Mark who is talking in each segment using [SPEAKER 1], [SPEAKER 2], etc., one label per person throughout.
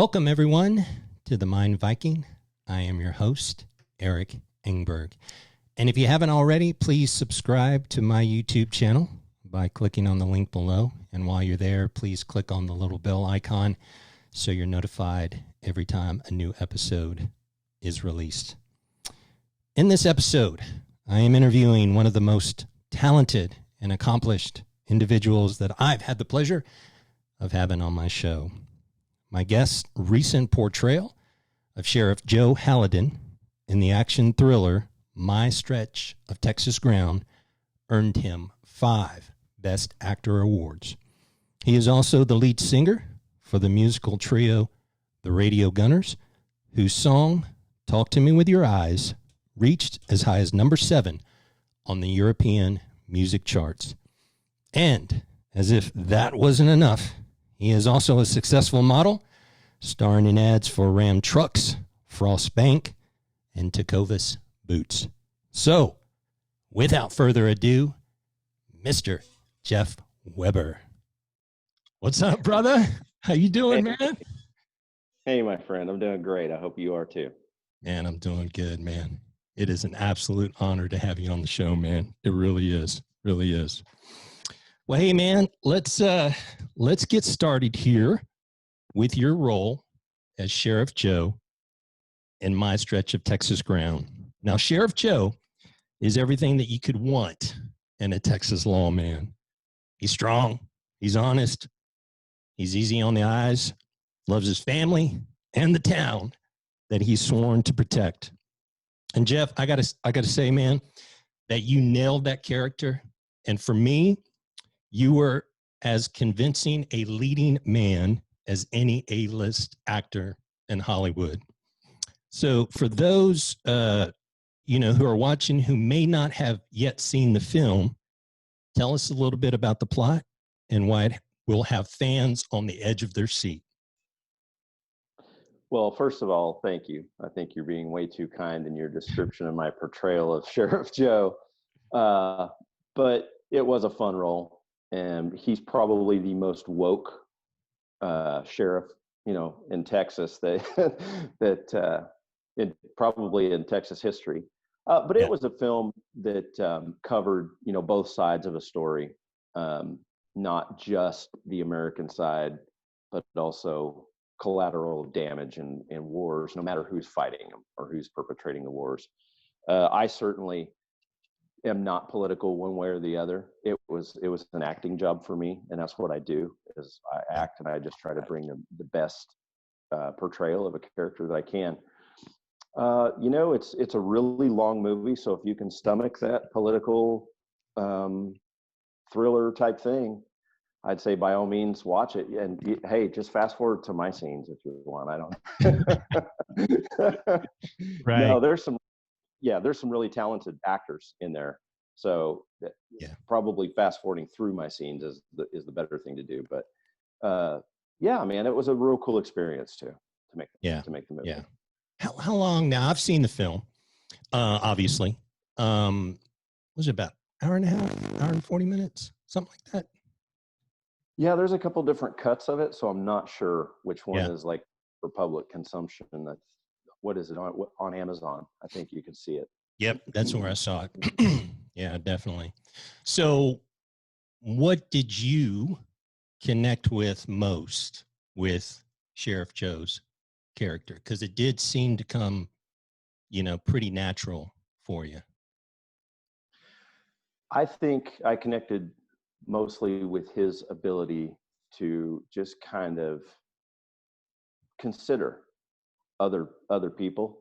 [SPEAKER 1] Welcome, everyone, to the Mind Viking. I am your host, Eric Engberg. And if you haven't already, please subscribe to my YouTube channel by clicking on the link below. And while you're there, please click on the little bell icon so you're notified every time a new episode is released. In this episode, I am interviewing one of the most talented and accomplished individuals that I've had the pleasure of having on my show. My guest's recent portrayal of Sheriff Joe Hallidan in the action thriller My Stretch of Texas Ground earned him 5 Best Actor awards. He is also the lead singer for the musical trio The Radio Gunners, whose song Talk to Me With Your Eyes reached as high as number 7 on the European music charts. And as if that wasn't enough, he is also a successful model, starring in ads for Ram Trucks, Frost Bank, and Tecovas Boots. So, without further ado, Mr. Jeff Weber. What's up, brother? How you doing, man?
[SPEAKER 2] Hey, my friend. I'm doing great. I hope you are too.
[SPEAKER 1] Man, I'm doing good, man. It is an absolute honor to have you on the show, man. It really is. Really is. Well, hey, man, let's get started here with your role as Sheriff Joe in My Stretch of Texas Ground. Now, Sheriff Joe is everything that you could want in a Texas lawman. He's strong. He's honest. He's easy on the eyes, loves his family and the town that he's sworn to protect. And Jeff, I gotta say, man, that you nailed that character. And for me, you were as convincing a leading man as any A-list actor in Hollywood. So for those, who are watching who may not have yet seen the film, tell us a little bit about the plot and why it will have fans on the edge of their seat.
[SPEAKER 2] Well, first of all, thank you. I think you're being way too kind in your description of my portrayal of Sheriff Joe. But it was a fun role, and he's probably the most woke sheriff, in Texas probably in Texas history. But it was a film that covered, both sides of a story, not just the American side, but also collateral damage in wars, no matter who's fighting them or who's perpetrating the wars. I certainly am not political one way or the other. It was an acting job for me, and that's what I do, is I act, and I just try to bring the best portrayal of a character that I can. It's a really long movie, so if you can stomach that political thriller type thing, I'd say by all means watch it. And hey, just fast forward to my scenes if you want. I don't.
[SPEAKER 1] Right.
[SPEAKER 2] No, there's some really talented actors in there. So probably fast forwarding through my scenes is the better thing to do. But man, it was a real cool experience to make the movie.
[SPEAKER 1] Yeah. How long now? I've seen the film, obviously. Was it about hour and a half, hour and 40 minutes, something like that?
[SPEAKER 2] Yeah, there's a couple different cuts of it, so I'm not sure which one is like for public consumption. What is it on Amazon? I think you can see it.
[SPEAKER 1] Yep, that's where I saw it. Yeah, definitely. So what did you connect with most with Sheriff Joe's character? Because it did seem to come, pretty natural for you.
[SPEAKER 2] I think I connected mostly with his ability to just kind of consider other people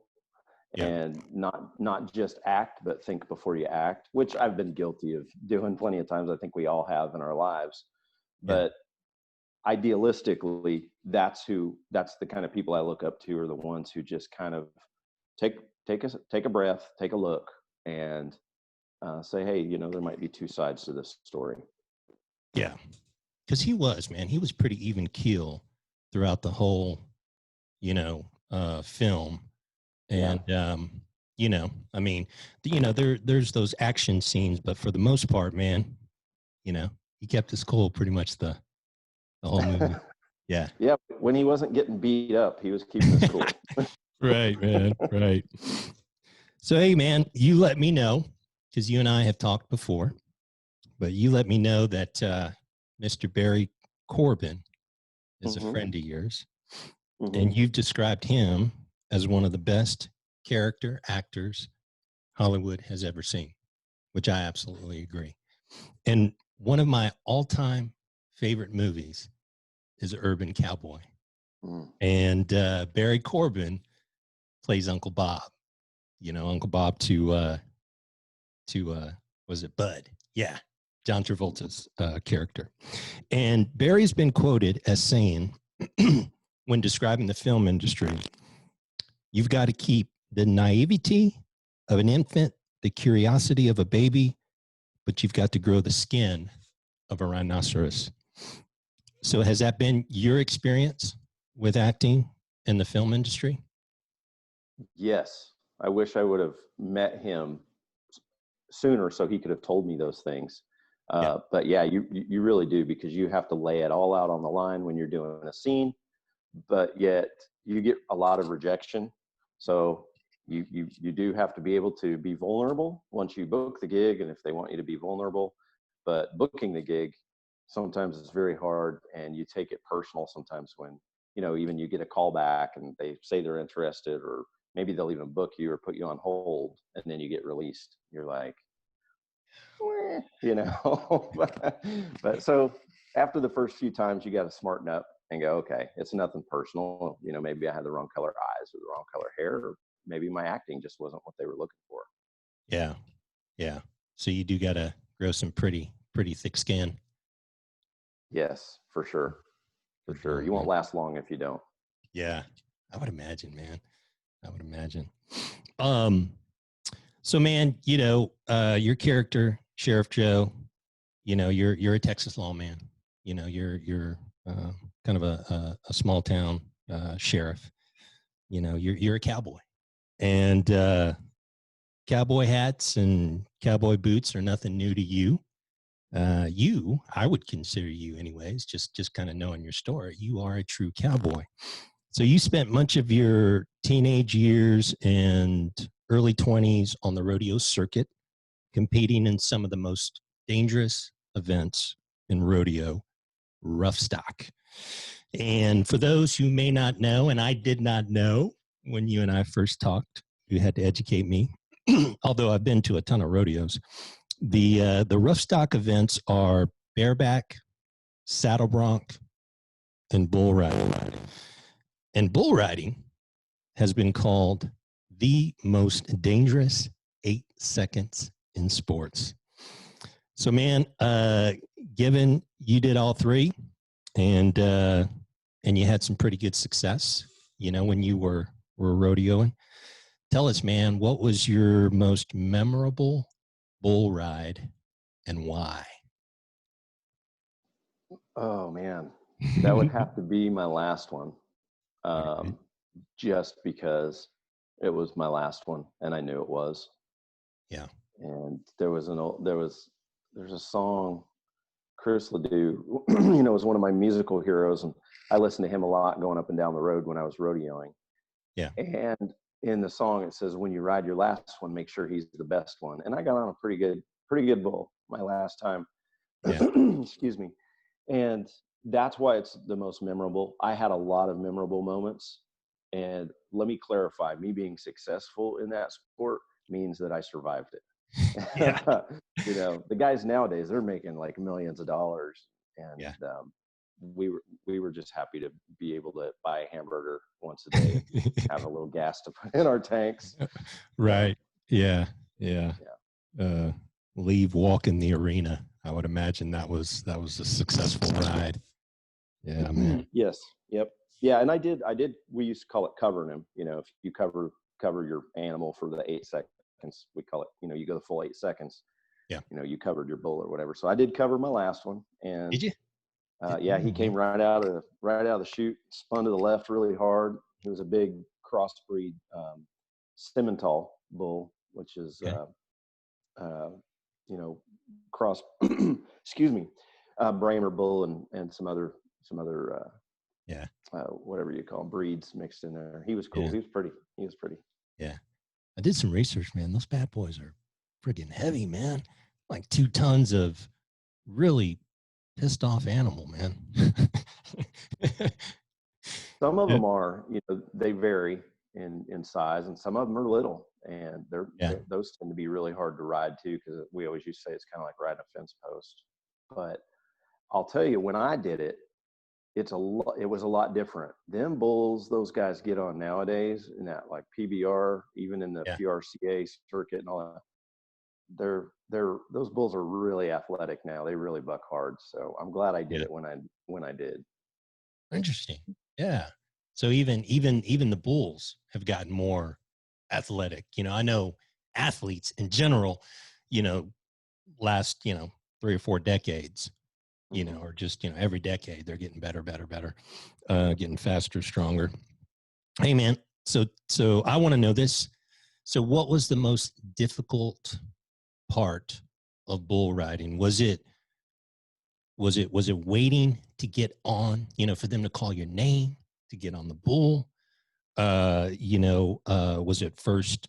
[SPEAKER 2] and not just act, but think before you act, which I've been guilty of doing plenty of times. I think we all have in our lives. But idealistically, that's the kind of people I look up to, are the ones who just kind of take a breath, take a look, and say, hey, there might be two sides to this story.
[SPEAKER 1] Yeah, because he was pretty even keel throughout the whole, film. And, there's those action scenes, but for the most part, man, he kept his cool pretty much the whole movie. Yeah.
[SPEAKER 2] Yeah. When he wasn't getting beat up, he was keeping us cool.
[SPEAKER 1] Right, man. Right. So, hey, man, you let me know, because you and I have talked before, but you let me know that Mr. Barry Corbin is a friend of yours, and you've described him as one of the best character actors Hollywood has ever seen, which I absolutely agree. And one of my all-time favorite movies is Urban Cowboy. And Barry Corbin plays Uncle Bob. You know, Uncle Bob to was it Bud? Yeah, John Travolta's character. And Barry's been quoted as saying, when describing the film industry, you've got to keep the naivety of an infant, the curiosity of a baby, but you've got to grow the skin of a rhinoceros. So has that been your experience with acting in the film industry?
[SPEAKER 2] Yes. I wish I would have met him sooner so he could have told me those things. But yeah, you really do, because you have to lay it all out on the line when you're doing a scene, but yet you get a lot of rejection. So you do have to be able to be vulnerable once you book the gig, and if they want you to be vulnerable. But booking the gig, sometimes it's very hard, and you take it personal sometimes when, even you get a call back and they say they're interested, or maybe they'll even book you or put you on hold, and then you get released. You're like, but so after the first few times, you got to smarten up and go, okay, it's nothing personal. Maybe I had the wrong color eyes or the wrong color hair, or maybe my acting just wasn't what they were looking for.
[SPEAKER 1] Yeah. Yeah. So you do got to grow some pretty thick skin.
[SPEAKER 2] Yes, for sure. For sure. You won't last long if you don't.
[SPEAKER 1] Yeah. I would imagine, man. I would imagine. So man, your character, Sheriff Joe, you're a Texas lawman. You're kind of a small town sheriff. You're a cowboy, and cowboy hats and cowboy boots are nothing new to you. I would consider you, anyways, just kind of knowing your story. You are a true cowboy. So you spent much of your teenage years and early 20s on the rodeo circuit, competing in some of the most dangerous events in rodeo, rough stock. And for those who may not know, and I did not know when you and I first talked, you had to educate me, although I've been to a ton of rodeos. The rough stock events are bareback, saddle bronc, and bull riding. And bull riding has been called the most dangerous 8 seconds in sports. So, man, given you did all three, and you had some pretty good success, when you were rodeoing, tell us, man, what was your most memorable bull ride and why?
[SPEAKER 2] Oh man, that would have to be my last one.
[SPEAKER 1] Okay.
[SPEAKER 2] Just because it was my last one and I knew it was.
[SPEAKER 1] Yeah.
[SPEAKER 2] And there's a song, Chris Ledoux, was one of my musical heroes, and I listened to him a lot going up and down the road when I was rodeoing.
[SPEAKER 1] Yeah.
[SPEAKER 2] And in the song it says, when you ride your last one, make sure he's the best one. And I got on a pretty good bull my last time.
[SPEAKER 1] Yeah.
[SPEAKER 2] Excuse me. And that's why it's the most memorable. I had a lot of memorable moments. And let me clarify, me being successful in that sport means that I survived it.
[SPEAKER 1] Yeah.
[SPEAKER 2] The guys nowadays, they're making like millions of dollars. And
[SPEAKER 1] Yeah.
[SPEAKER 2] we were just happy to be able to buy a hamburger once a day and have a little gas to put in our tanks.
[SPEAKER 1] Right. Yeah. Yeah. Leave, walk in the arena. I would imagine that was a successful ride. Yeah, man.
[SPEAKER 2] Yes. Yep. Yeah. And I did, we used to call it covering him. If you cover your animal for the 8 seconds, we call it, you go the full 8 seconds.
[SPEAKER 1] Yeah.
[SPEAKER 2] You covered your bull or whatever. So I did cover my last one. And
[SPEAKER 1] Did you?
[SPEAKER 2] yeah, he came right out of the chute, spun to the left really hard. He was a big crossbreed Simmental bull, which is, cross, excuse me, Bramer bull and some other
[SPEAKER 1] Yeah.
[SPEAKER 2] whatever you call them, breeds mixed in there. He was cool.
[SPEAKER 1] Yeah.
[SPEAKER 2] He was pretty. He was pretty.
[SPEAKER 1] Yeah. I did some research, man. Those bad boys are friggin' heavy, man. Like 2 tons of really pissed off animal, man.
[SPEAKER 2] Some of
[SPEAKER 1] Yeah.
[SPEAKER 2] them are, they vary in size, and some of them are little, and
[SPEAKER 1] Yeah.
[SPEAKER 2] those tend to be really hard to ride too, because we always used to say it's kind of like riding a fence post. But I'll tell you, when I did it, it was a lot different. Them bulls those guys get on nowadays in that like PBR, even in the
[SPEAKER 1] Yeah.
[SPEAKER 2] PRCA circuit and all that. Those bulls are really athletic now. They really buck hard. So I'm glad I did
[SPEAKER 1] Yeah.
[SPEAKER 2] it when I did.
[SPEAKER 1] Interesting. Yeah. So even the bulls have gotten more athletic. I know athletes in general, you know, last, 3 or 4 decades, or just, every decade they're getting better, getting faster, stronger. Hey man, so I want to know this. So what was the most difficult part of bull riding? Was it waiting to get on, for them to call your name to get on the bull? Was it first,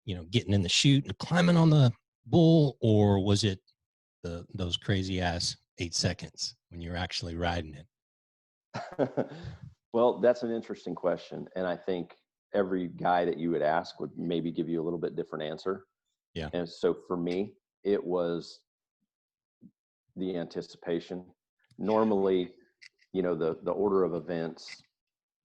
[SPEAKER 1] getting in the chute and climbing on the bull, or was it those crazy ass 8 seconds when you're actually riding it?
[SPEAKER 2] Well, that's an interesting question, and I think every guy that you would ask would maybe give you a little bit different answer.
[SPEAKER 1] Yeah.
[SPEAKER 2] And so for me, it was the anticipation. Normally, the order of events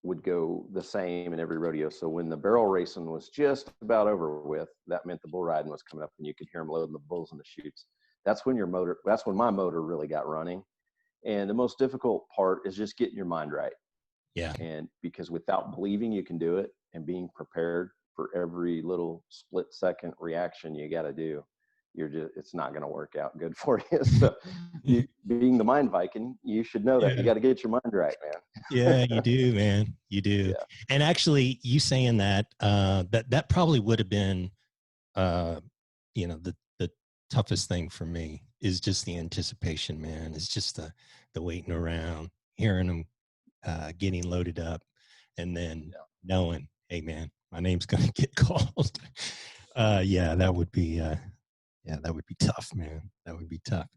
[SPEAKER 2] would go the same in every rodeo. So when the barrel racing was just about over with, that meant the bull riding was coming up, and you could hear them loading the bulls in the chutes. That's when my motor really got running. And the most difficult part is just getting your mind right.
[SPEAKER 1] Yeah.
[SPEAKER 2] And because without believing you can do it and being prepared for every little split second reaction you got to do, it's not going to work out good for you. So being the Mind Viking, you should know that
[SPEAKER 1] Yeah.
[SPEAKER 2] you got to get your mind right, man.
[SPEAKER 1] Yeah, you do, man. You do.
[SPEAKER 2] Yeah.
[SPEAKER 1] And actually, you saying that, that probably would have been, the toughest thing for me is just the anticipation, man. It's just the waiting around, hearing them, getting loaded up, and then knowing, hey, man, my name's going to get called. That would be, that would be tough, man. That would be tough.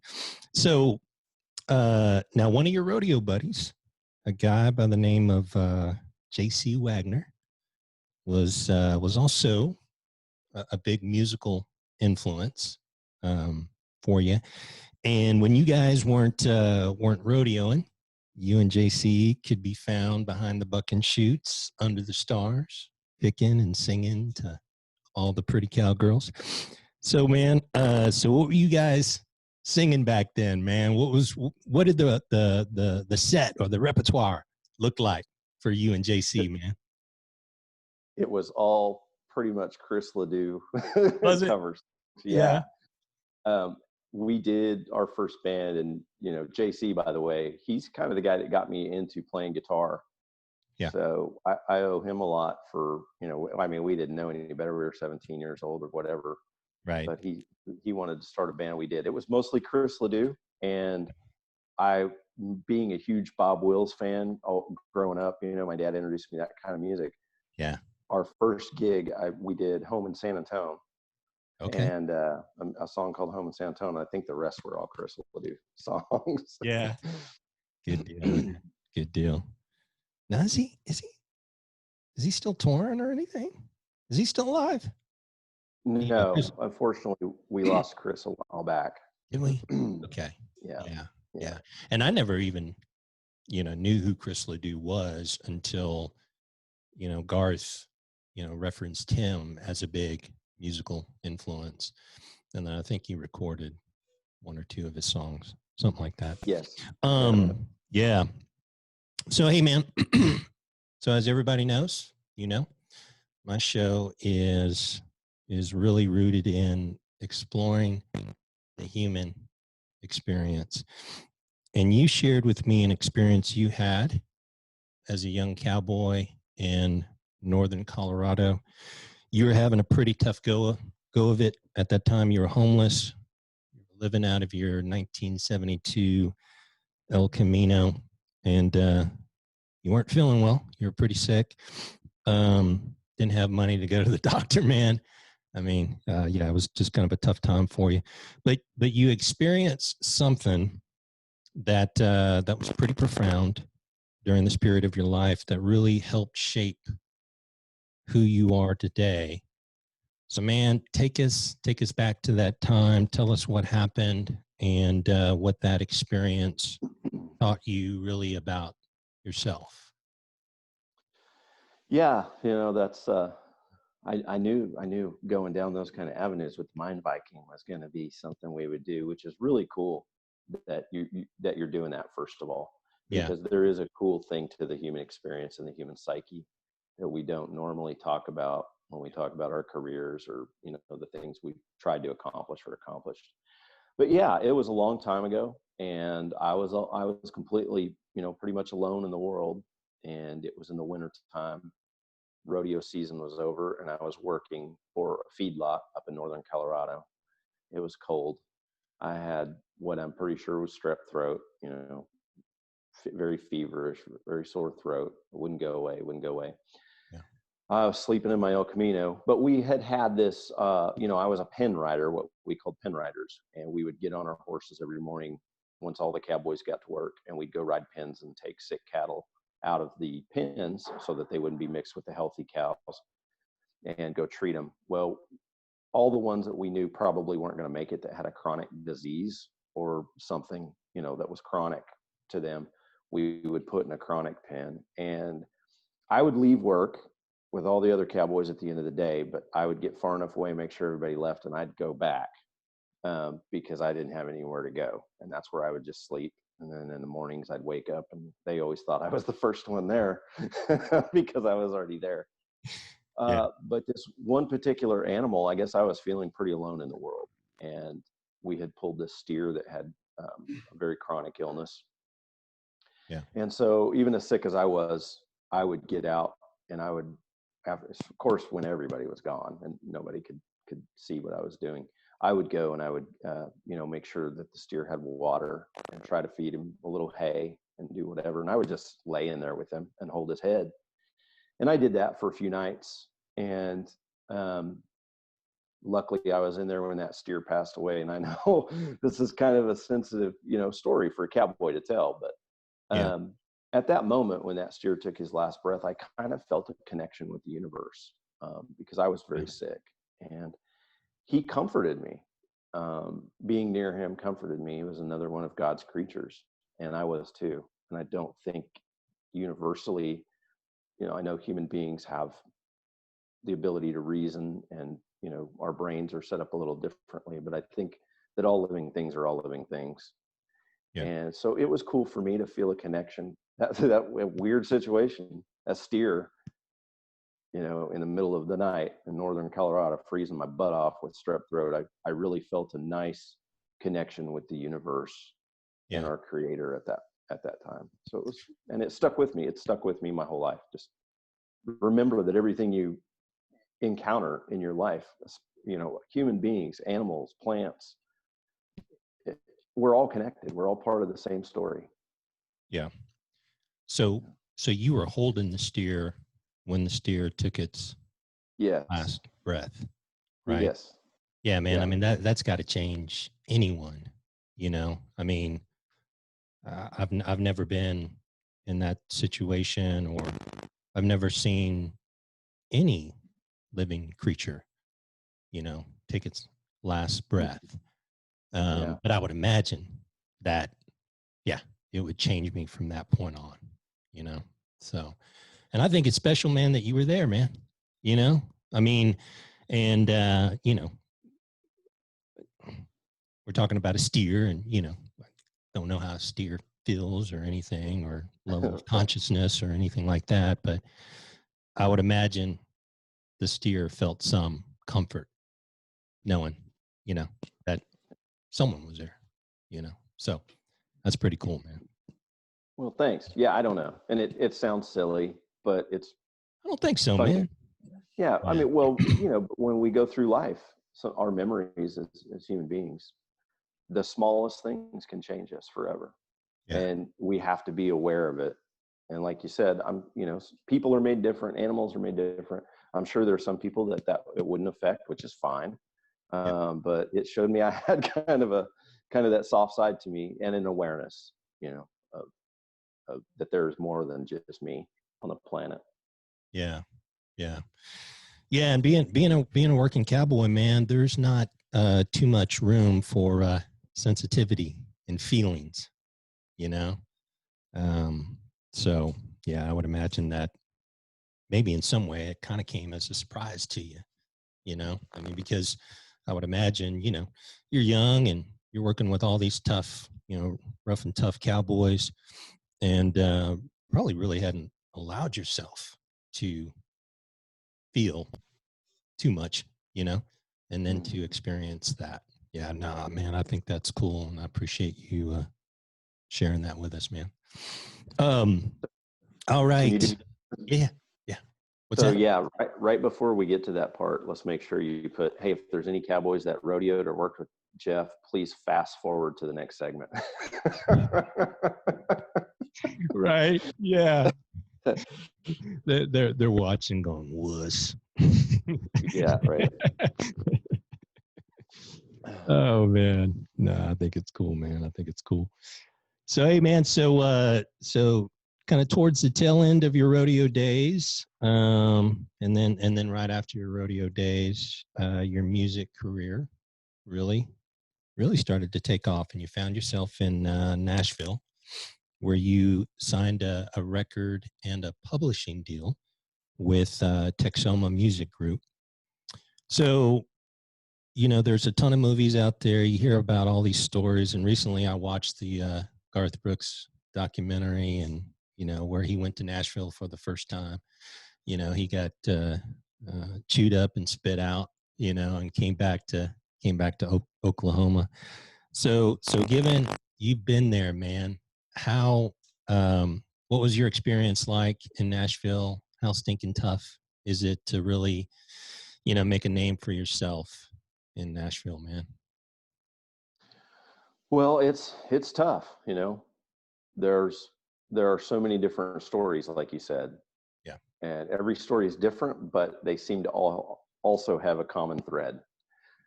[SPEAKER 1] So now one of your rodeo buddies, a guy by the name of J.C. Wagner, was also a big musical influence for you. And when you guys weren't rodeoing, you and JC could be found behind the buck and chutes under the stars, picking and singing to all the pretty cowgirls. So, man, so what were you guys singing back then, man? What did the set or the repertoire look like for you and JC, man?
[SPEAKER 2] It was all pretty much Chris Ledoux
[SPEAKER 1] Was it?
[SPEAKER 2] covers. Yeah. We did our first band, and JC, by the way, he's kind of the guy that got me into playing guitar.
[SPEAKER 1] Yeah.
[SPEAKER 2] So I owe him a lot for, we didn't know any better. We were 17 years old or whatever.
[SPEAKER 1] Right.
[SPEAKER 2] But he wanted to start a band. We did. It was mostly Chris Ledoux, and I, being a huge Bob Wills fan, growing up, my dad introduced me to that kind of music.
[SPEAKER 1] Yeah.
[SPEAKER 2] Our first gig, we did Home in San Antonio.
[SPEAKER 1] Okay.
[SPEAKER 2] And a song called Home in San Antonio. I think the rest were all Chris Ledoux songs.
[SPEAKER 1] Yeah. Good deal. Good deal. Now is he still touring or anything? Is he still alive?
[SPEAKER 2] No, unfortunately, we lost Chris a while back.
[SPEAKER 1] Did we? Okay.
[SPEAKER 2] Yeah.
[SPEAKER 1] And I never even, knew who Chris Ledoux was until, Garth, referenced him as a big musical influence. And then I think he recorded 1 or 2 of his songs, something like that.
[SPEAKER 2] Yes.
[SPEAKER 1] Yeah. So, hey, man. So as everybody knows, my show is really rooted in exploring the human experience. And you shared with me an experience you had as a young cowboy in northern Colorado. You were having a pretty tough go of it at that time. You were homeless, you were living out of your 1972 El Camino, and You weren't feeling well. You were pretty sick. Didn't have money to go to the doctor, man. I mean, yeah, it was just kind of a tough time for you. But you experienced something that was pretty profound during this period of your life that really helped shape who you are today. So, man, take us back to that time. Tell us what happened and what that experience taught you really about yourself.
[SPEAKER 2] Yeah, that's I knew going down those kind of avenues with Mind Viking was going to be something we would do, which is really cool that that you're doing that, first of all,
[SPEAKER 1] Yeah,
[SPEAKER 2] because there is a cool thing to the human experience and the human psyche that we don't normally talk about when we talk about our careers or the things we've tried to accomplish or accomplished. But yeah, it was a long time ago, and I was completely pretty much alone in the world, and it was in the winter time. Rodeo season was over, and I was working for a feedlot up in northern Colorado. It was cold. I had what I'm pretty sure was strep throat, very feverish, very sore throat. It wouldn't go away, wouldn't go away.
[SPEAKER 1] yeah,
[SPEAKER 2] I was sleeping in my El Camino, but we had this, I was a pen rider, what we called pen riders, and we would get on our horses every morning once all the cowboys got to work, and we'd go ride pens and take sick cattle out of the pens so that they wouldn't be mixed with the healthy cows and go treat them. Well, all the ones that we knew probably weren't going to make it that had a chronic disease or something, that was chronic to them, we would put in a chronic pen. And I would leave work with all the other cowboys at the end of the day, but I would get far enough away, make sure everybody left, and I'd go back because I didn't have anywhere to go. And that's where I would just sleep. And then in the mornings, I'd wake up, and they always thought I was the first one there because I was already there.
[SPEAKER 1] yeah,
[SPEAKER 2] But this one particular animal, I guess I was feeling pretty alone in the world. And we had pulled this steer that had a very chronic illness.
[SPEAKER 1] yeah,
[SPEAKER 2] And so, even as sick as I was, I would get out and I would, of course, when everybody was gone and nobody could see what I was doing, I would go and I would, make sure that the steer had water and try to feed him a little hay and do whatever. And I would just lay in there with him and hold his head. And I did that for a few nights. And luckily, I was in there when that steer passed away. And I know this is kind of a sensitive, story for a cowboy to tell, but
[SPEAKER 1] yeah,
[SPEAKER 2] at that moment when that steer took his last breath, I kind of felt a connection with the universe because I was
[SPEAKER 1] yeah,
[SPEAKER 2] very sick, and he comforted me. Being near him comforted me. He was another one of God's creatures, and I was too. And I don't think universally, I know human beings have the ability to reason, and our brains are set up a little differently, but I think that all living things are all living things.
[SPEAKER 1] yeah,
[SPEAKER 2] And so it was cool for me to feel a connection. That weird situation, a steer, in the middle of the night in northern Colorado, freezing my butt off with strep throat. I really felt a nice connection with the universe and
[SPEAKER 1] yeah,
[SPEAKER 2] our creator at that time. So it stuck with me. It stuck with me my whole life. Just remember that everything you encounter in your life, human beings, animals, plants, we're all connected. We're all part of the same story.
[SPEAKER 1] yeah. So you were holding the steer when the steer took its
[SPEAKER 2] Yes.
[SPEAKER 1] last breath, right?
[SPEAKER 2] Yes.
[SPEAKER 1] Yeah, man. I
[SPEAKER 2] Yeah.
[SPEAKER 1] mean, that's got to change anyone. I mean, I've never been in that situation, or I've never seen any living creature, take its last breath.
[SPEAKER 2] Yeah.
[SPEAKER 1] But I would imagine that, yeah, it would change me from that point on, you know. So, and I think it's special, man, that you were there, man. I mean, and we're talking about a steer, and don't know how a steer feels or anything, or level of
[SPEAKER 2] Right.
[SPEAKER 1] consciousness or anything like that, but I would imagine the steer felt some comfort knowing, you know, that someone was there, So that's pretty cool, man.
[SPEAKER 2] Well, thanks. Yeah, I don't know. And it sounds silly, but it's
[SPEAKER 1] I don't think so,
[SPEAKER 2] funny.
[SPEAKER 1] man.
[SPEAKER 2] Yeah. I
[SPEAKER 1] Yeah.
[SPEAKER 2] mean, well, when we go through life, so our memories as human beings, the smallest things can change us forever.
[SPEAKER 1] Yeah.
[SPEAKER 2] And we have to be aware of it. And like you said, people are made different, animals are made different. I'm sure there are some people that it wouldn't affect, which is fine.
[SPEAKER 1] Yeah.
[SPEAKER 2] But it showed me I had kind of that soft side to me, and an awareness, of that there's more than just me on the planet.
[SPEAKER 1] Yeah. Yeah. Yeah. And being a working cowboy, man, there's not too much room for sensitivity and feelings, you know? So yeah, I would imagine that maybe in some way it kind of came as a surprise to you, I mean, because I would imagine, you're young and you're working with all these tough, rough and tough cowboys, and probably really hadn't allowed yourself to feel too much, and then to experience that. Yeah, nah, man, I think that's cool, and I appreciate you sharing that with us, man. All right. Yeah. Yeah. What's
[SPEAKER 2] So
[SPEAKER 1] that?
[SPEAKER 2] yeah, right before we get to that part, let's make sure you put, hey, if there's any cowboys that rodeoed or worked with Jeff, please fast forward to the next segment.
[SPEAKER 1] Right. Yeah. They're watching going, wuss.
[SPEAKER 2] Yeah, right.
[SPEAKER 1] Oh man. No, I think it's cool, man. I think it's cool. So hey man, so kind of towards the tail end of your rodeo days, and then right after your rodeo days, your music career really started to take off, and you found yourself in Nashville, where you signed a record and a publishing deal with Texoma Music Group. So, there's a ton of movies out there. You hear about all these stories. And recently I watched the Garth Brooks documentary, and, where he went to Nashville for the first time. He got chewed up and spit out, and came back to Oklahoma. So given you've been there, man, how, what was your experience like in Nashville? How stinking tough is it to really, make a name for yourself in Nashville, man?
[SPEAKER 2] Well, it's tough, There's there are so many different stories, like you said,
[SPEAKER 1] Yeah.
[SPEAKER 2] and every story is different, but they seem to all also have a common thread.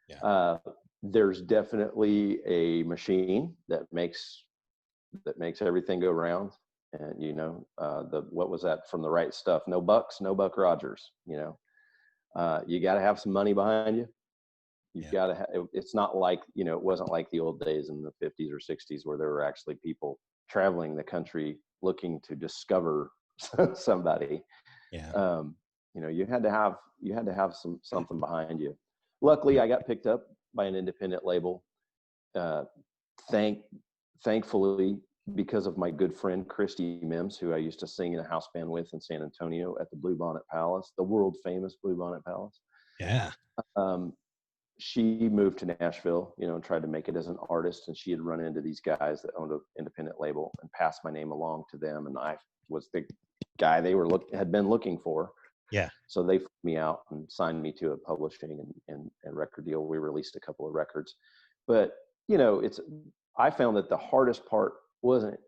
[SPEAKER 1] Yeah.
[SPEAKER 2] There's definitely a machine that makes everything go round. And what was that from The Right Stuff? No bucks, no Buck Rogers. You got to have some money behind you. You've got to have. It's not like it wasn't like the old days in the 50s or 60s where there were actually people traveling the country looking to discover somebody.
[SPEAKER 1] Yeah.
[SPEAKER 2] You had to have something behind you. Luckily, I got picked up by an independent label. Thankfully, because of my good friend Christy Mims, who I used to sing in a house band with in San Antonio at the Bluebonnet Palace, the world famous Bluebonnet Palace.
[SPEAKER 1] Yeah.
[SPEAKER 2] She moved to Nashville, and tried to make it as an artist. And she had run into these guys that owned an independent label and passed my name along to them. And I was the guy they had been looking for.
[SPEAKER 1] Yeah.
[SPEAKER 2] So they flew me out and signed me to a publishing and record deal. We released a couple of records, but I found that the hardest part wasn't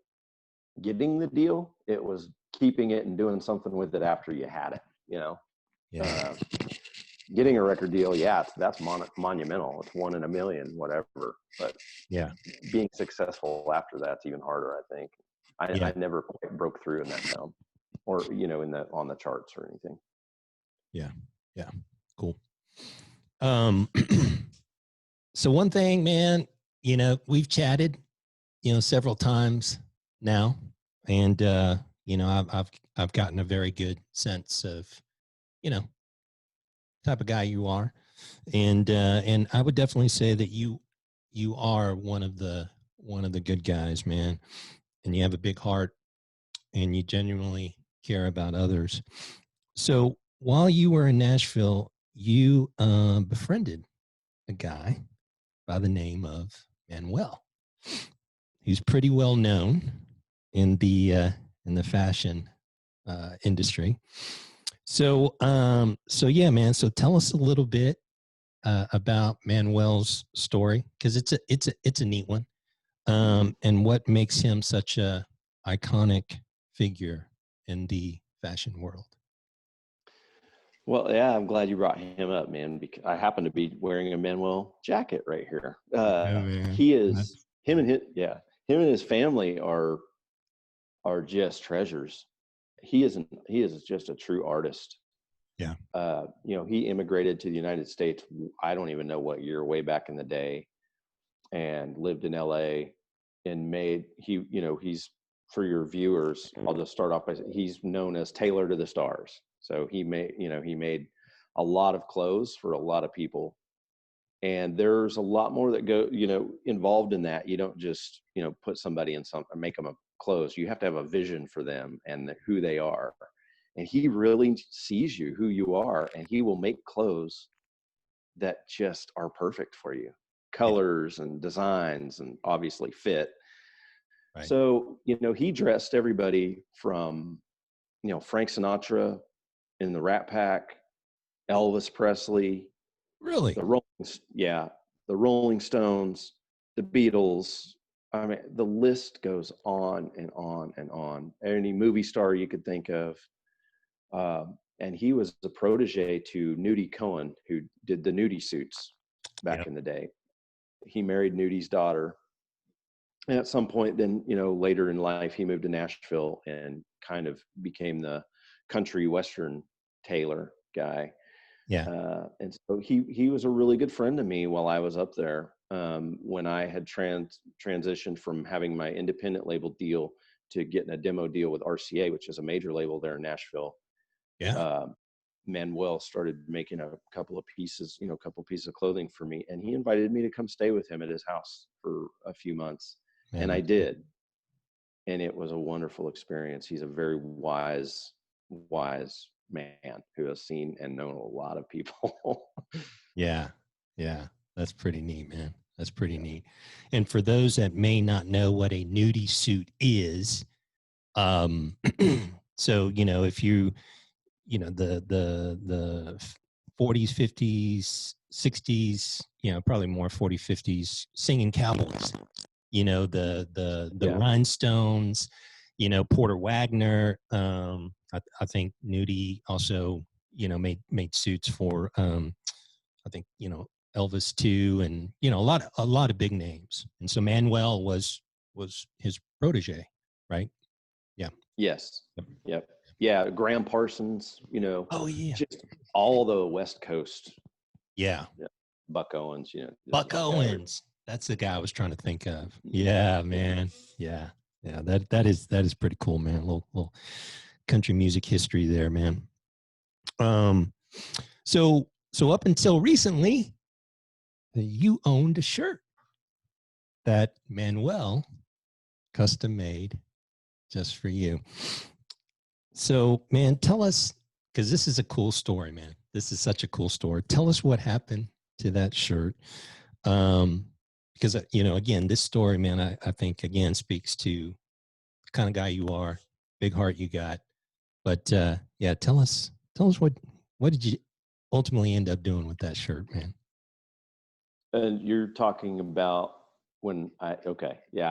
[SPEAKER 2] getting the deal. It was keeping it and doing something with it after you had it,
[SPEAKER 1] Yeah.
[SPEAKER 2] Getting a record deal. Yeah. That's monumental. It's 1 in a million, whatever. But
[SPEAKER 1] Yeah.
[SPEAKER 2] being successful after that's even harder, I think. I never quite broke through in that town or, on the charts or anything.
[SPEAKER 1] Yeah. Yeah. Cool. So one thing, man, we've chatted, several times now, and I've gotten a very good sense of, type of guy you are, and I would definitely say that you are one of the good guys, man, and you have a big heart, and you genuinely care about others. So while you were in Nashville, you befriended a guy by the name of Manuel, who's pretty well known in the fashion industry. So yeah, man. So tell us a little bit about Manuel's story, because it's a neat one, and what makes him such a iconic figure in the fashion world.
[SPEAKER 2] Well, yeah, I'm glad you brought him up, man, because I happen to be wearing a Manuel jacket right here.
[SPEAKER 1] Yeah, man.
[SPEAKER 2] He is him and his family are just treasures. He is just a true artist.
[SPEAKER 1] Yeah.
[SPEAKER 2] He immigrated to the United States. I don't even know what year, way back in the day, and lived in LA and he's, for your viewers, I'll just start off by saying he's known as Tailor to the Stars. So he made a lot of clothes for a lot of people. And there's a lot more that go, involved in that. You don't just, put somebody in something, make them a clothes. You have to have a vision for them and who they are. And he really sees you, who you are, and he will make clothes that just are perfect for you. Colors and designs and obviously fit.
[SPEAKER 1] Right.
[SPEAKER 2] So, he dressed everybody from, Frank Sinatra in the Rat Pack, Elvis Presley,
[SPEAKER 1] Really?
[SPEAKER 2] the Rolling Stones, the Beatles. I mean, the list goes on and on and on. Any movie star you could think of. And he was a protege to Nudie Cohen, who did the Nudie suits back in the day. He married Nudie's daughter. And at some point, then, later in life, he moved to Nashville and kind of became the country Western Tailor guy.
[SPEAKER 1] Yeah.
[SPEAKER 2] And so he was a really good friend to me while I was up there. When I had transitioned from having my independent label deal to getting a demo deal with RCA, which is a major label there in Nashville.
[SPEAKER 1] Yeah.
[SPEAKER 2] Manuel started making a couple pieces of clothing for me, and he invited me to come stay with him at his house for a few months.
[SPEAKER 1] Man,
[SPEAKER 2] and I did. And it was a wonderful experience. He's a very wise man who has seen and known a lot of people.
[SPEAKER 1] Yeah. Yeah. That's pretty neat, man. That's pretty neat. And for those that may not know what a nudie suit is, so, if you, the 40s, 50s, 60s, probably more 40s, 50s, singing cowboys, the rhinestones, Porter Wagner. I think Nudie also, made suits for, I think, Elvis too, and a lot of big names. And so Manuel was his protege, right? Yeah.
[SPEAKER 2] Yes. Yep. Yeah. Graham Parsons.
[SPEAKER 1] Oh yeah.
[SPEAKER 2] Just all the West Coast.
[SPEAKER 1] Yeah.
[SPEAKER 2] Buck Owens.
[SPEAKER 1] Buck Owens. That's the guy I was trying to think of. Yeah, man. Yeah. Yeah. That is pretty cool, man. Little country music history there, man. So up until recently, you owned a shirt that Manuel custom made just for you. So, man, tell us, because this is a cool story, man. This is such a cool story. Tell us what happened to that shirt. Because, again, this story, man, I think, again, speaks to the kind of guy you are, big heart you got. But, yeah, tell us what did you ultimately end up doing with that shirt, man?
[SPEAKER 2] And you're talking about I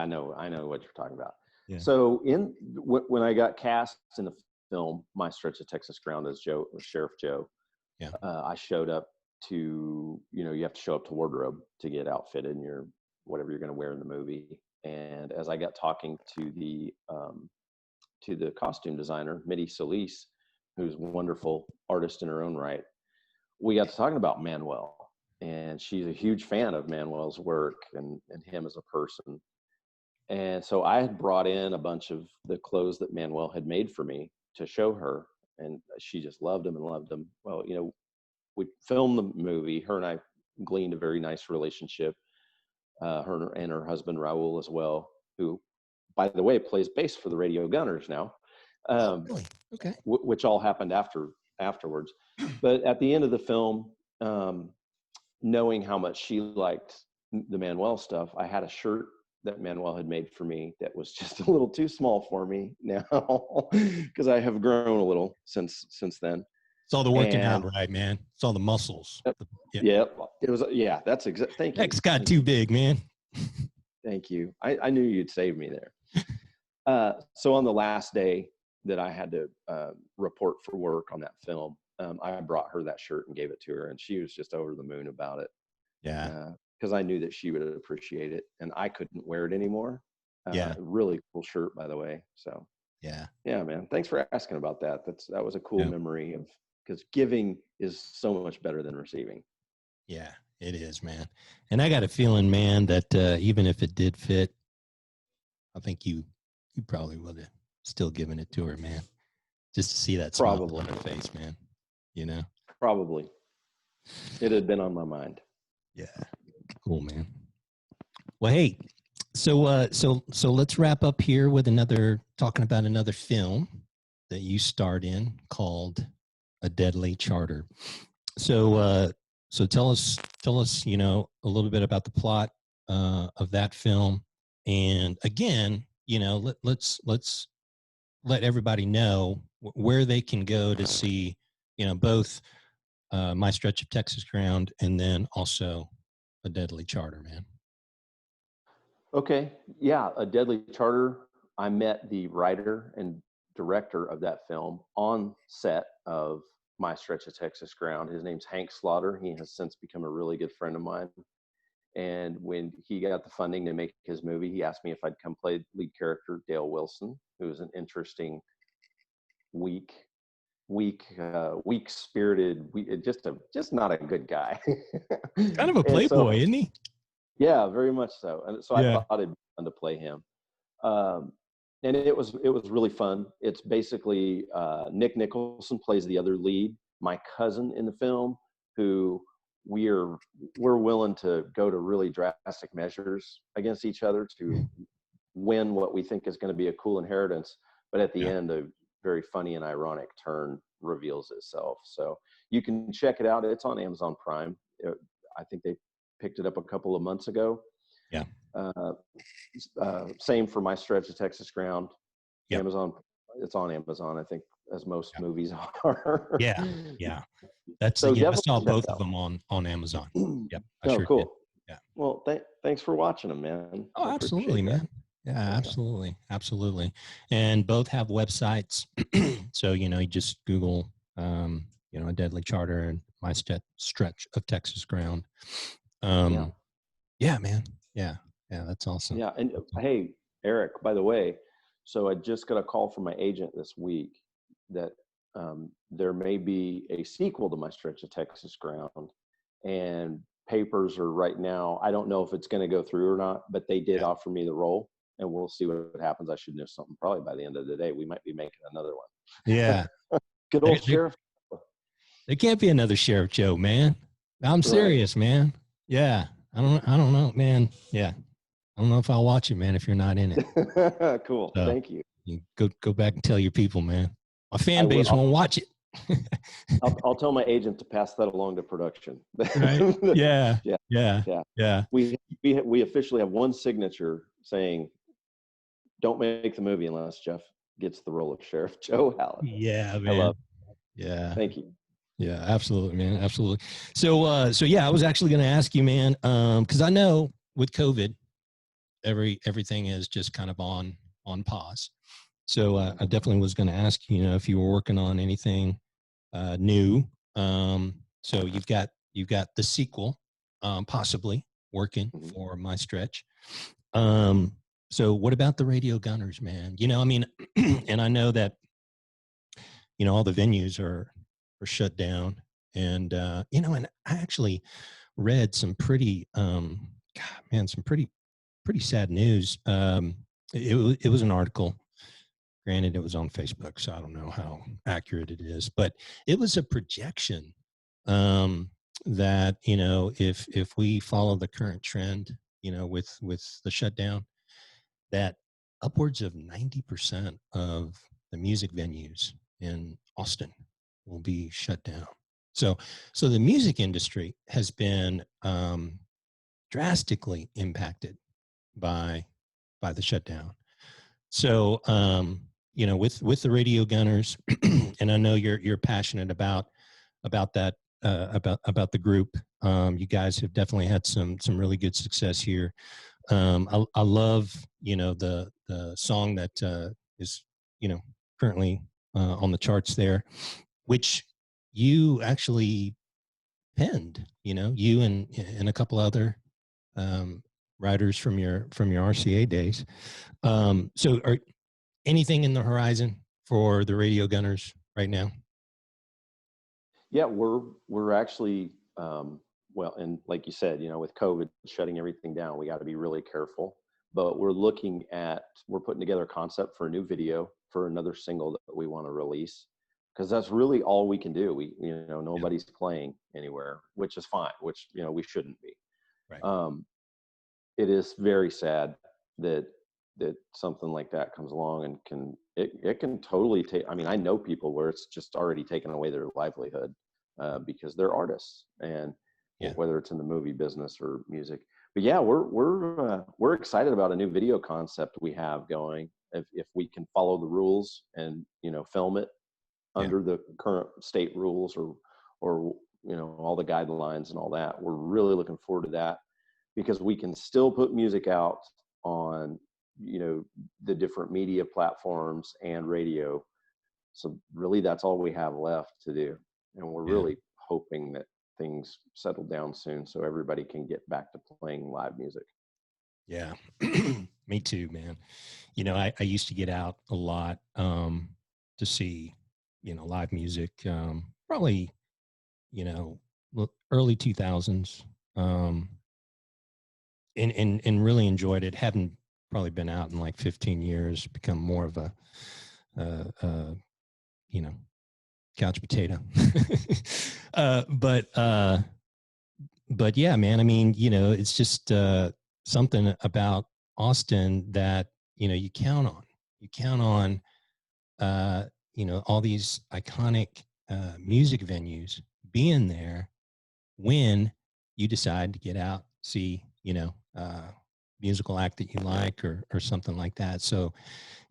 [SPEAKER 2] know what you're talking about.
[SPEAKER 1] Yeah.
[SPEAKER 2] So when I got cast in the film My Stretch of Texas Ground as Sheriff Joe,
[SPEAKER 1] Yeah.
[SPEAKER 2] I showed up to, you have to show up to wardrobe to get outfitted in your whatever you're going to wear in the movie. And as I got talking to the costume designer, Mitty Solis, who's a wonderful artist in her own right, we got to talking about Manuel. And she's a huge fan of Manuel's work and him as a person. And so I had brought in a bunch of the clothes that Manuel had made for me to show her. And she just loved them and loved them. Well, we filmed the movie. Her and I gleaned a very nice relationship. Her and her husband, Raul, as well, who, by the way, plays bass for the Radio Gunners now.
[SPEAKER 1] Really? Okay.
[SPEAKER 2] Which all happened afterwards. But at the end of the film, knowing how much she liked the Manuel stuff, I had a shirt that Manuel had made for me that was just a little too small for me now because I have grown a little since then.
[SPEAKER 1] It's all the working out, right, man? It's all the muscles.
[SPEAKER 2] Yeah, it was. Yeah, that's exact. Thank you.
[SPEAKER 1] Neck's got too big, man.
[SPEAKER 2] Thank you. I knew you'd save me there. So on the last day, that I had to report for work on that film, I brought her that shirt and gave it to her, and she was just over the moon about it.
[SPEAKER 1] Yeah.
[SPEAKER 2] Because I knew that she would appreciate it, and I couldn't wear it anymore.
[SPEAKER 1] Yeah.
[SPEAKER 2] Really cool shirt, by the way. So
[SPEAKER 1] Yeah.
[SPEAKER 2] yeah, man. Thanks for asking about that. That was a cool
[SPEAKER 1] Yeah.
[SPEAKER 2] memory of, because giving is so much better than receiving.
[SPEAKER 1] Yeah, it is, man. And I got a feeling, man, that even if it did fit, I think you probably would have still given it to her, man. Just to see that smile
[SPEAKER 2] Probably.
[SPEAKER 1] on her face, man. You know?
[SPEAKER 2] Probably. It had been on my mind.
[SPEAKER 1] Yeah. Cool, man. Well, hey, so let's wrap up here with talking about another film that you starred in called A Deadly Charter. So tell us, a little bit about the plot of that film, and again, let's let everybody know where they can go to see, both My Stretch of Texas Ground and then also A Deadly Charter, man.
[SPEAKER 2] Okay. Yeah. A Deadly Charter. I met the writer and director of that film on set of My Stretch of Texas Ground. His name's Hank Slaughter. He has since become a really good friend of mine. And when he got the funding to make his movie, he asked me if I'd come play lead character Dale Wilson, who was an interesting, weak spirited, just not a good guy.
[SPEAKER 1] Kind of a
[SPEAKER 2] And so,
[SPEAKER 1] playboy, isn't he?
[SPEAKER 2] yeah, very much so. And so I
[SPEAKER 1] Yeah.
[SPEAKER 2] thought it'd be fun to play him. And it was really fun. It's basically Nick Nicholson plays the other lead, my cousin in the film, who we're willing to go to really drastic measures against each other to win what we think is going to be a cool inheritance. But at the
[SPEAKER 1] Yeah.
[SPEAKER 2] end, a very funny and ironic turn reveals itself. So you can check it out. It's on Amazon Prime. I think they picked it up a couple of months ago.
[SPEAKER 1] Yeah.
[SPEAKER 2] Same for My Stretch of Texas Ground.
[SPEAKER 1] Yep.
[SPEAKER 2] Amazon. It's on Amazon, I think, as most movies are.
[SPEAKER 1] Yeah. Yeah. That's
[SPEAKER 2] So
[SPEAKER 1] I saw
[SPEAKER 2] definitely
[SPEAKER 1] both
[SPEAKER 2] check
[SPEAKER 1] of them on Amazon. Yep. I
[SPEAKER 2] Oh,
[SPEAKER 1] sure
[SPEAKER 2] cool.
[SPEAKER 1] did. Yeah.
[SPEAKER 2] Well, thanks for watching them, man.
[SPEAKER 1] Oh,
[SPEAKER 2] I
[SPEAKER 1] absolutely,
[SPEAKER 2] appreciate that.
[SPEAKER 1] man. Yeah, absolutely. Absolutely. And both have websites. So, you just Google, A Deadly Charter and My Stretch of Texas Ground. Yeah, man. Yeah. Yeah. That's awesome.
[SPEAKER 2] Yeah. And hey, Eric, by the way, so I just got a call from my agent this week that there may be a sequel to My Stretch of Texas Ground, and papers are right now. I don't know if it's going to go through or not, but they did offer me the role, and we'll see what happens. I should know something probably by the end of the day. We might be making another one.
[SPEAKER 1] Yeah.
[SPEAKER 2] Good old Sheriff.
[SPEAKER 1] There can't be another Sheriff Joe, man. I'm serious, man. Yeah. I don't know, man. Yeah. I don't know if I'll watch it, man, if you're not in it.
[SPEAKER 2] Cool.
[SPEAKER 1] So,
[SPEAKER 2] thank you.
[SPEAKER 1] You go back and tell your people, man. My fan base won't watch it.
[SPEAKER 2] I'll tell my agent to pass that along to production.
[SPEAKER 1] Right? Yeah.
[SPEAKER 2] Yeah.
[SPEAKER 1] Yeah.
[SPEAKER 2] Yeah.
[SPEAKER 1] Yeah.
[SPEAKER 2] We officially have one signature saying, "Don't make the movie unless Jeff gets the role of Sheriff Joe Allen."
[SPEAKER 1] Yeah, man.
[SPEAKER 2] I love it.
[SPEAKER 1] Yeah.
[SPEAKER 2] Thank you.
[SPEAKER 1] Yeah, absolutely, man. Absolutely. So yeah, I was actually going to ask you, man, because I know with COVID, everything is just kind of on pause. So I definitely was going to ask you, if you were working on anything new. So you've got the sequel, possibly working for My Stretch. So what about the Radio Gunners, man? And I know that all the venues are shut down, and and I actually read some pretty some pretty sad news. It was an article. Granted, it was on Facebook, so I don't know how accurate it is, but it was a projection that if we follow the current trend, with the shutdown, that upwards of 90% of the music venues in Austin will be shut down. So the music industry has been drastically impacted by the shutdown. So with the Radio Gunners, and I know you're passionate about that, about the group. You guys have definitely had some really good success here. I love the song that is currently on the charts there, which you actually penned. You and a couple other writers from your RCA days. So, are anything in the horizon for the Radio Gunners right now?
[SPEAKER 2] Yeah, we're actually well, and like you said, with COVID shutting everything down, we got to be really careful. But we're putting together a concept for a new video for another single that we want to release, because that's really all we can do. Nobody's playing anywhere, which is fine, which we shouldn't be.
[SPEAKER 1] Right.
[SPEAKER 2] It is very sad that something like that comes along and it can totally take. I mean, I know people where it's just already taken away their livelihood because they're artists, and whether it's in the movie business or music. But yeah, we're excited about a new video concept we have going. If we can follow the rules and film it under the current state rules or all the guidelines and all that, we're really looking forward to that, because we can still put music out on the different media platforms and radio. So really that's all we have left to do, and we're really hoping that things settle down soon so everybody can get back to playing live music.
[SPEAKER 1] Yeah. Me too, man. I used to get out a lot to see live music, probably early 2000s, and really enjoyed it. Hadn't probably been out in like 15 years, become more of a couch potato. But yeah, man, I mean, it's just something about Austin that you count on all these iconic music venues being there when you decide to get out, see musical act that you like or something like that. So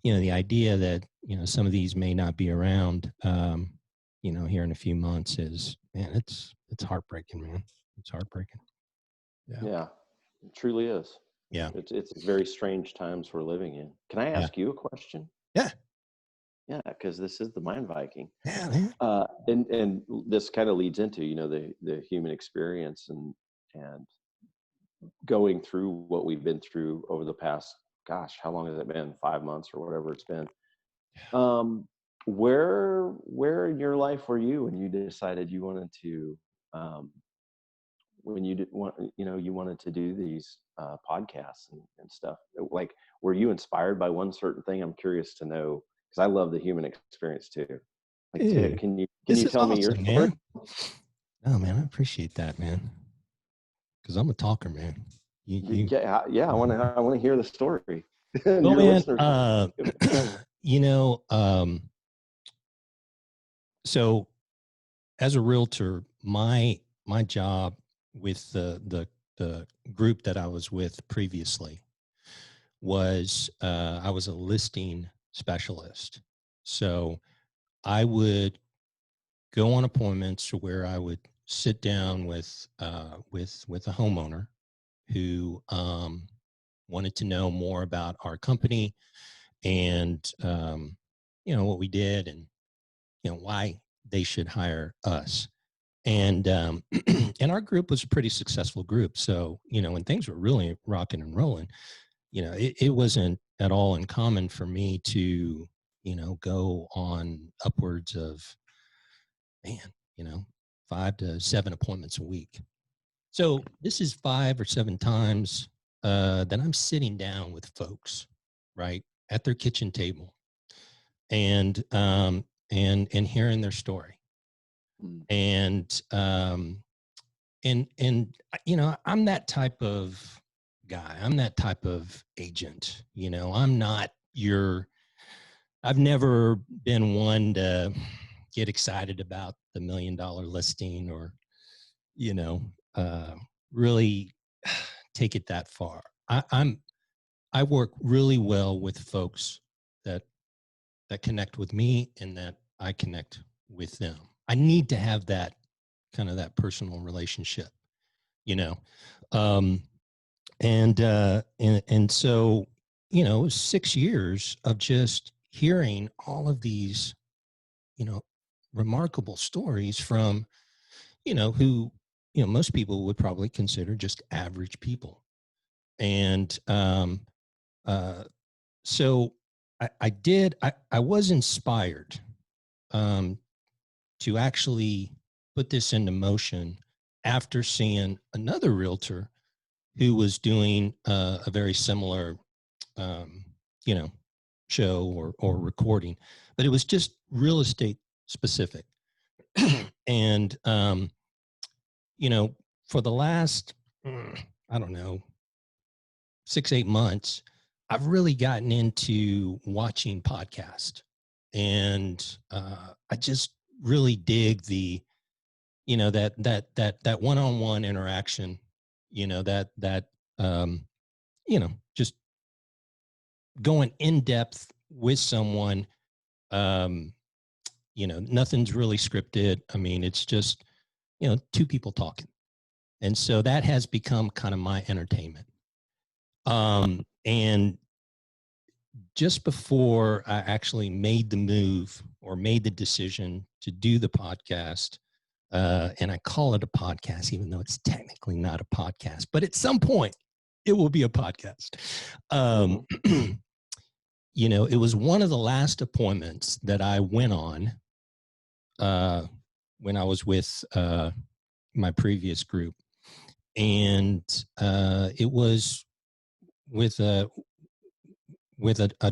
[SPEAKER 1] the idea that some of these may not be around here in a few months is, man, it's heartbreaking, man. It's heartbreaking.
[SPEAKER 2] Yeah, it truly is.
[SPEAKER 1] Yeah,
[SPEAKER 2] it's very strange times we're living in. Can I ask you a question?
[SPEAKER 1] Yeah,
[SPEAKER 2] because this is the Mind Viking.
[SPEAKER 1] Yeah, man.
[SPEAKER 2] And this kind of leads into the human experience and going through what we've been through over the past, gosh, how long has it been? 5 months or whatever it's been. Where in your life were you when you decided you wanted to when you did want you wanted to do these podcasts and stuff? Like, were you inspired by one certain thing? I'm curious to know, because I love the human experience too. Like,
[SPEAKER 1] Dude,
[SPEAKER 2] can you tell
[SPEAKER 1] awesome,
[SPEAKER 2] me your story?
[SPEAKER 1] man. Oh man, I appreciate that, man. Because I'm a talker, man.
[SPEAKER 2] Yeah, I want to hear the story.
[SPEAKER 1] Well,
[SPEAKER 2] Your
[SPEAKER 1] man, so as a realtor, my job with the group that I was with previously was I was a listing specialist. So I would go on appointments where I would sit down with a homeowner who wanted to know more about our company and what we did and why they should hire us. And and our group was a pretty successful group. So when things were really rocking and rolling, it wasn't at all uncommon for me to go on upwards of 5 to 7 appointments a week. So this is 5 or 7 times that I'm sitting down with folks, right, at their kitchen table, and hearing their story, and I'm that type of guy. I'm that type of agent. I'm not I've never been one to get excited about the $1 million listing or really take it that far. I work really well with folks that connect with me and that I connect with them. I need to have that kind of that personal relationship, and so it was 6 years of just hearing all of these, remarkable stories from, who, most people would probably consider just average people. And so I was inspired to actually put this into motion after seeing another realtor who was doing a very similar, show or recording, but it was just real estate specific. And, for the last, I don't know, 6-8 months, I've really gotten into watching podcasts, and I just really dig the, that one-on-one interaction, um, just going in depth with someone. Nothing's really scripted. I mean, it's just, two people talking. And so that has become kind of my entertainment. And just before I actually made the move or made the decision to do the podcast, and I call it a podcast, even though it's technically not a podcast, but at some point it will be a podcast. It was one of the last appointments that I went on when I was with my previous group. And it was with a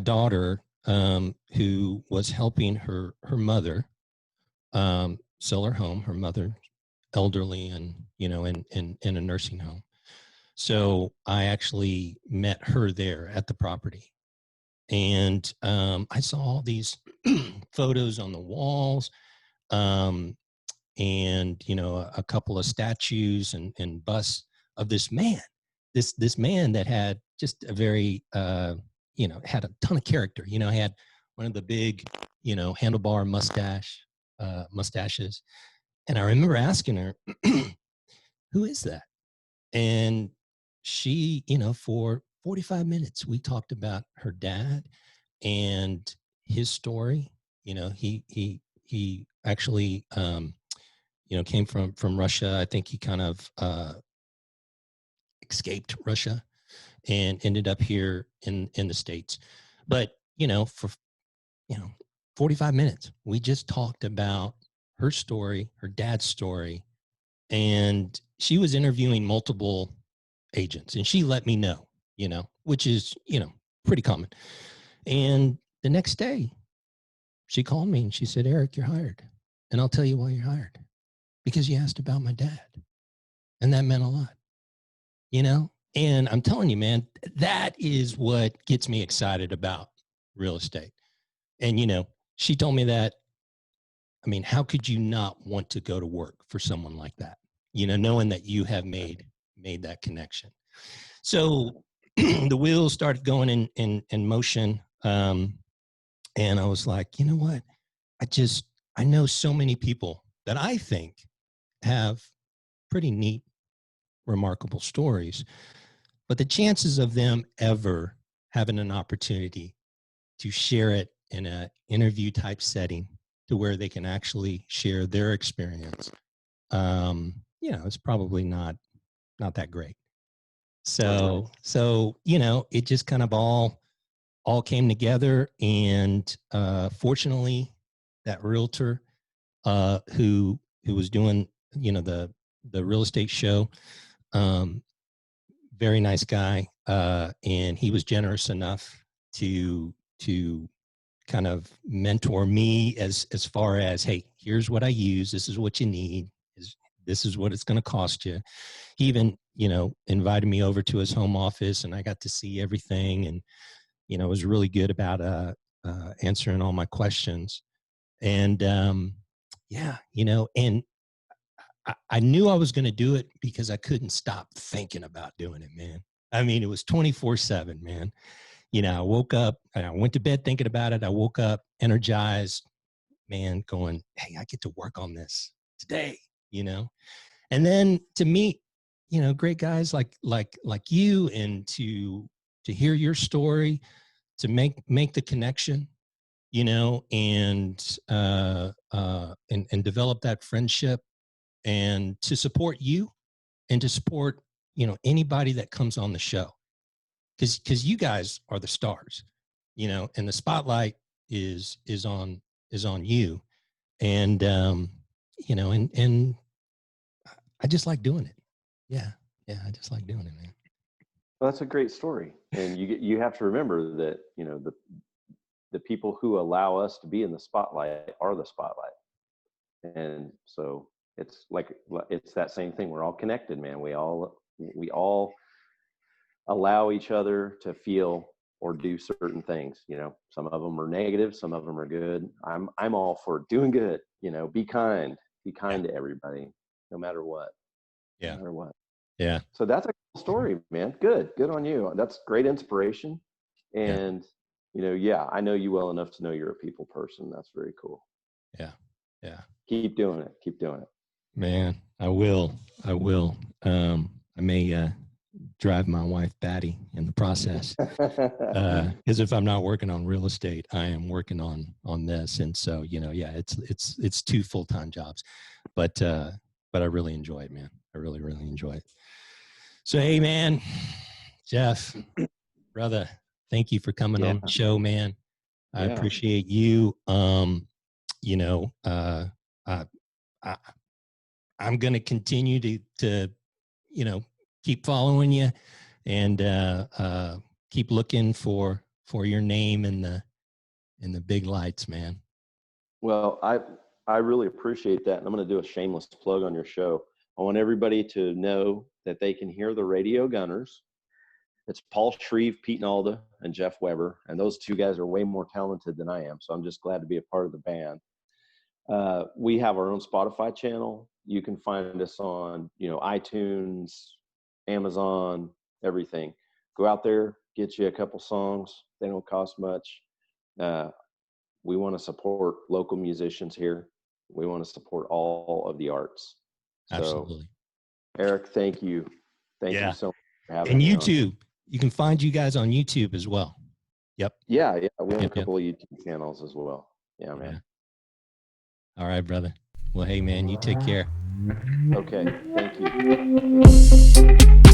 [SPEAKER 1] daughter who was helping her mother sell her home. Her mother, elderly and in a nursing home. So I actually met her there at the property, and I saw all these photos on the walls, and a couple of statues and busts of this man. This man that had just a very had a ton of character. He had one of the big handlebar mustaches. And I remember asking her, who is that? And she, for 45 minutes, we talked about her dad and his story. He actually, came from Russia. I think he kind of escaped Russia and ended up here in the States. But, for 45 minutes, we just talked about her story, her dad's story, and she was interviewing multiple agents, and she let me know, which is, pretty common. And the next day she called me and she said, Eric, you're hired. And I'll tell you why you're hired. Because you asked about my dad. And that meant a lot, And I'm telling you, man, that is what gets me excited about real estate. And, she told me that, I mean, how could you not want to go to work for someone like that? Knowing that you have made that connection. So the wheels started going in motion. And I was like, you know what? I know so many people that I think have pretty neat, remarkable stories, but the chances of them ever having an opportunity to share it in an interview type setting to where they can actually share their experience, it's probably not that great. So, it just kind of all came together. And fortunately, that realtor who was doing, the real estate show, very nice guy. And he was generous enough to kind of mentor me as far as, hey, here's what I use. This is what you need. This is what it's going to cost you. He even, invited me over to his home office, and I got to see everything, and, was really good about answering all my questions. And and I knew I was going to do it because I couldn't stop thinking about doing it, man. I mean, it was 24/7, man. I woke up and I went to bed thinking about it. I woke up energized, man, going, hey, I get to work on this today, and then to meet, great guys like you, and to hear your story, to make the connection, and develop that friendship, and to support you, and to support anybody that comes on the show, because you guys are the stars, and the spotlight is on you, and and I just like doing it. Yeah, I just like doing it, man.
[SPEAKER 2] Well, that's a great story, and you have to remember that the people who allow us to be in the spotlight are the spotlight, and so it's that same thing. We're all connected, man. We all allow each other to feel or do certain things. Some of them are negative, some of them are good. I'm all for doing good. Be kind to everybody, no matter what.
[SPEAKER 1] Yeah.
[SPEAKER 2] No matter what.
[SPEAKER 1] Yeah.
[SPEAKER 2] So that's a cool story, man. Good on you. That's great inspiration. And I know you well enough to know you're a people person. That's very cool.
[SPEAKER 1] Yeah.
[SPEAKER 2] Keep doing it.
[SPEAKER 1] Man, I will. I may drive my wife batty in the process, because if I'm not working on real estate, I am working on this, and so it's 2 full-time jobs, but I really enjoy it, man. I really enjoy it. So hey, man, Jeff, brother, thank you for coming on the show, man. I appreciate you. I'm going to continue to keep following you, and keep looking for your name in the big lights, man.
[SPEAKER 2] Well, I really appreciate that, and I'm going to do a shameless plug on your show. I want everybody to know that they can hear the Radio Gunners. It's Paul Shreve, Pete Nalda, and Jeff Weber, and those 2 guys are way more talented than I am, so I'm just glad to be a part of the band. We have our own Spotify channel. You can find us on, iTunes, Amazon, everything. Go out there, get you a couple songs. They don't cost much. We want to support local musicians here. We want to support all of the arts.
[SPEAKER 1] Absolutely.
[SPEAKER 2] So, Eric, thank you. Thank you so much for having
[SPEAKER 1] me. And
[SPEAKER 2] YouTube,
[SPEAKER 1] you can find you guys on YouTube as well. Yep.
[SPEAKER 2] Yeah. We have a couple of YouTube channels as well. Yeah, man.
[SPEAKER 1] All right, brother. Well, hey, man, you take care.
[SPEAKER 2] Okay. Thank you.